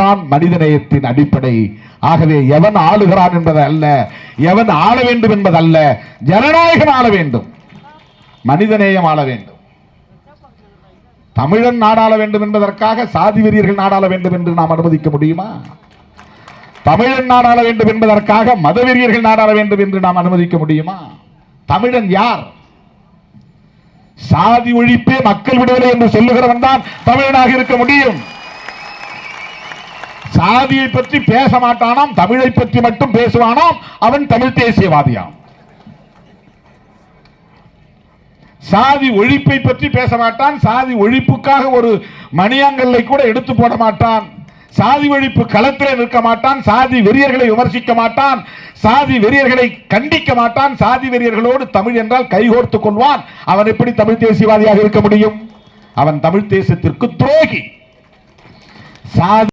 தான் மனிதநேயத்தின் அடிப்படை. ஆகவே எவன் ஆளுகிறான் என்பது அல்ல, எவன் ஆள வேண்டும் என்பதல்ல, ஜனநாயகம் ஆள வேண்டும், மனிதநேயம் ஆள வேண்டும். தமிழன் நாடாள வேண்டும் என்பதற்காக சாதி வெறியர்கள் நாடாள வேண்டும் என்று நாம் அனுமதிக்க முடியுமா? தமிழன் நாடாள வேண்டும் என்பதற்காக மதவெறியர்கள் நாடாள வேண்டும் என்று நாம் அனுமதிக்க முடியுமா? தமிழன் யார்? சாதி ஒழிப்பே மக்கள் விடுதலை என்று சொல்லுகிறவன் தான் தமிழனாக இருக்க முடியும். சாதியை பற்றி பேச மாட்டானாம், தமிழை பற்றி மட்டும் பேசுவானாம், அவன் தமிழ் தேசியவாதியாம். சாதி ஒழிப்பை பற்றி பேச மாட்டான், சாதி ஒழிப்புக்காக ஒரு மணியாங்கல்லை கூட எடுத்து போட மாட்டான், சாதி ஒழிப்பு களத்திலே நிற்க மாட்டான், சாதி வெறியர்களை விமர்சிக்க மாட்டான், சாதி வெறியர்களை கண்டிக்க மாட்டான், சாதி வெறியர்களோடு தமிழ் என்றால் கைகோர்த்துக் கொள்வான். அவன் எப்படி தமிழ் தேசியவாதியாக இருக்க முடியும்? அவன் தமிழ் தேசத்திற்கு துரோகி. சாதி